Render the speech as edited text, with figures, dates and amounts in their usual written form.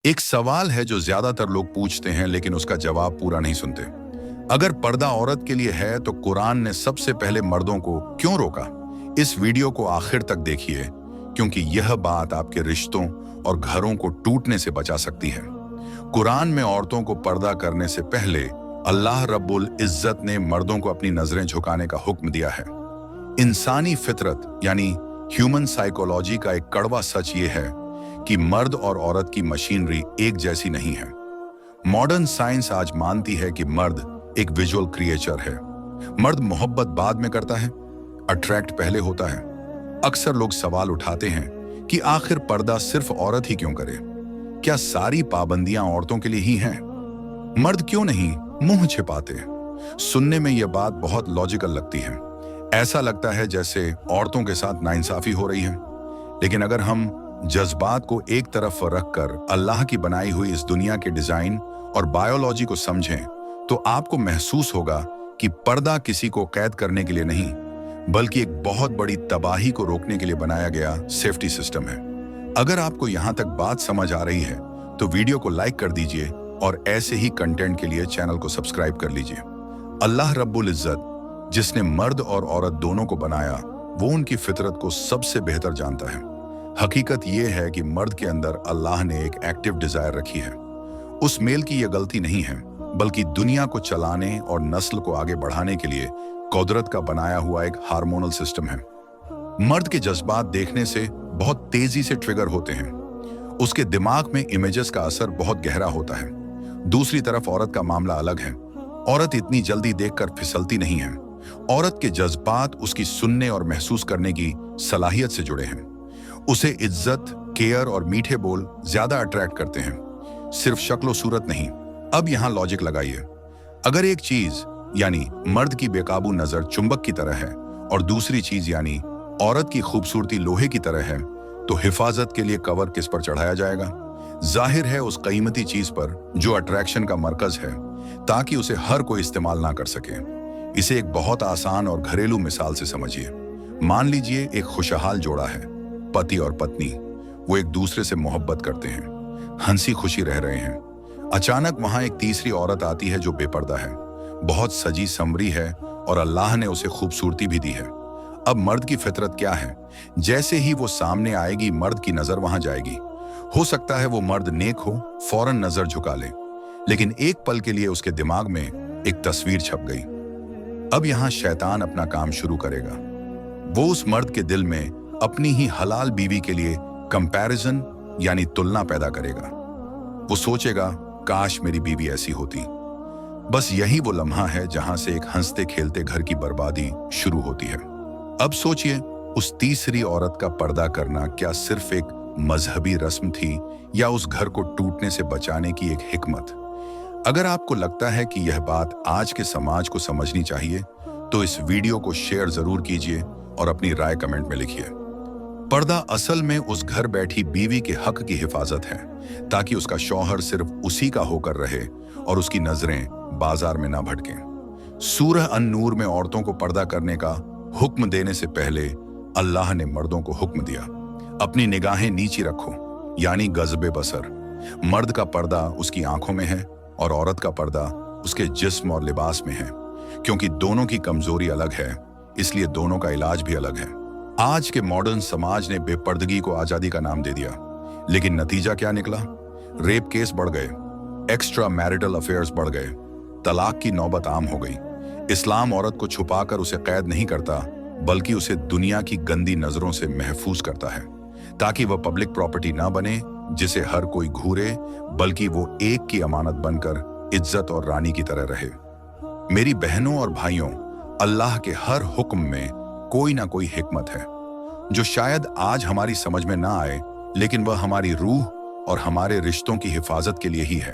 एक सवाल है जो ज्यादातर लोग पूछते हैं लेकिन उसका जवाब पूरा नहीं सुनते। अगर पर्दा औरत के लिए है तो कुरान ने सबसे पहले मर्दों को क्यों रोका? इस वीडियो को आखिर तक देखिए क्योंकि यह बात आपके रिश्तों और घरों को टूटने से बचा सकती है। कुरान में औरतों को पर्दा करने से पहले अल्लाह रब्बुल इज्जत ने मर्दों को अपनी नजरें झुकाने का हुक्म दिया है। इंसानी फितरत यानी ह्यूमन साइकोलॉजी का एक कड़वा सच ये है कि मर्द और औरत की मशीनरी एक जैसी नहीं है। मॉडर्न साइंस आज मानती है कि मर्द एक विजुअल क्रिएचर है। मर्द मोहब्बत बाद में करता है, अट्रैक्ट पहले होता है। अक्सर लोग सवाल उठाते हैं कि आखिर पर्दा सिर्फ औरत ही क्यों करे? क्या सारी पाबंदियां औरतों के लिए ही हैं? मर्द क्यों नहीं मुंह छिपाते? सुनने में यह बात बहुत लॉजिकल लगती है। ऐसा लगता है जैसे औरतों के साथ नाइंसाफी हो रही है। लेकिन अगर हम जज्बात को एक तरफ रखकर अल्लाह की बनाई हुई इस दुनिया के डिजाइन और बायोलॉजी को समझें तो आपको महसूस होगा कि पर्दा किसी को कैद करने के लिए नहीं बल्कि एक बहुत बड़ी तबाही को रोकने के लिए बनाया गया सेफ्टी सिस्टम है। अगर आपको यहां तक बात समझ आ रही है तो वीडियो को लाइक कर दीजिए और ऐसे ही कंटेंट के लिए चैनल को सब्सक्राइब कर लीजिए। अल्लाह रब्बुल इज्जत जिसने मर्द और औरत दोनों को बनाया वो उनकी फितरत को सबसे बेहतर जानता है। हकीकत यह है कि मर्द के अंदर अल्लाह ने एक एक्टिव डिजायर रखी है। उस मेल की यह गलती नहीं है बल्कि दुनिया को चलाने और नस्ल को आगे बढ़ाने के लिए कुदरत का बनाया हुआ एक हार्मोनल सिस्टम है। मर्द के जज्बात देखने से बहुत तेजी से ट्रिगर होते हैं। उसके दिमाग में इमेजेस का असर बहुत गहरा होता है। दूसरी तरफ औरत का मामला अलग है। औरत इतनी जल्दी देखकर फिसलती नहीं है। औरत के जज्बात उसकी सुनने और महसूस करने की सलाहियत से जुड़े हैं। उसे इज्जत, केयर और मीठे बोल ज्यादा अट्रैक्ट करते हैं, सिर्फ शक्ल सूरत नहीं। अब यहां लॉजिक लगाइए। अगर एक चीज यानी मर्द की बेकाबू नजर चुंबक की तरह है और दूसरी चीज यानी औरत की खूबसूरती लोहे की तरह है तो हिफाजत के लिए कवर किस पर चढ़ाया जाएगा? जाहिर है उस कीमती चीज पर जो अट्रैक्शन का मरकज है, ताकि उसे हर कोई इस्तेमाल ना कर सके। इसे एक बहुत आसान और घरेलू मिसाल से समझिए। मान लीजिए एक खुशहाल जोड़ा है, पति और पत्नी। वो एक दूसरे से मोहब्बत करते हैं, हंसी खुशी रह रहे हैं। अचानक वहां एक तीसरी औरत आती है जो बेपर्दा है, बहुत सजी संवरी है और अल्लाह ने उसे खूबसूरती भी दी है। अब मर्द की फितरत क्या है? जैसे ही वो सामने आएगी मर्द की नजर वहां जाएगी। हो सकता है वो मर्द नेक हो, फौरन नजर झुका ले, लेकिन एक पल के लिए उसके दिमाग में एक तस्वीर छप गई। अब यहां शैतान अपना काम शुरू करेगा। वो उस मर्द के दिल में अपनी ही हलाल बीवी के लिए कंपैरिजन यानी तुलना पैदा करेगा। वो सोचेगा काश मेरी बीवी ऐसी होती। बस यही वो लम्हा है जहां से एक हंसते खेलते घर की बर्बादी शुरू होती है। अब सोचिए, उस तीसरी औरत का पर्दा करना क्या सिर्फ एक मजहबी रस्म थी या उस घर को टूटने से बचाने की एक हिकमत? अगर आपको लगता है कि यह बात आज के समाज को समझनी चाहिए तो इस वीडियो को शेयर जरूर कीजिए और अपनी राय कमेंट में लिखिए। पर्दा असल में उस घर बैठी बीवी के हक की हिफाजत है, ताकि उसका शौहर सिर्फ उसी का होकर रहे और उसकी नजरें बाजार में ना भटकें। सूरह अन-नूर में औरतों को पर्दा करने का हुक्म देने से पहले अल्लाह ने मर्दों को हुक्म दिया, अपनी निगाहें नीची रखो, यानी गज़बे बसर। मर्द का पर्दा उसकी आंखों में है और औरत का पर्दा उसके जिस्म और लिबास में है। क्योंकि दोनों की कमजोरी अलग है, इसलिए दोनों का इलाज भी अलग है। आज के मॉडर्न समाज ने बेपर्दगी को आजादी का नाम दे दिया, लेकिन नतीजा क्या निकला? रेप केस बढ़ गए, एक्स्ट्रा मैरिटल अफेयर्स बढ़ गए, तलाक की नौबत आम हो गई। इस्लाम औरत को छुपाकर उसे कैद नहीं करता बल्कि उसे दुनिया की गंदी नजरों से महफूज करता है, ताकि वह पब्लिक प्रॉपर्टी ना बने जिसे हर कोई घूरे, बल्कि वो एक की अमानत बनकर इज्जत और रानी की तरह रहे। मेरी बहनों और भाइयों, अल्लाह के हर हुक्म में कोई ना कोई हिकमत है जो शायद आज हमारी समझ में ना आए, लेकिन वह हमारी रूह और हमारे रिश्तों की हिफाजत के लिए ही है।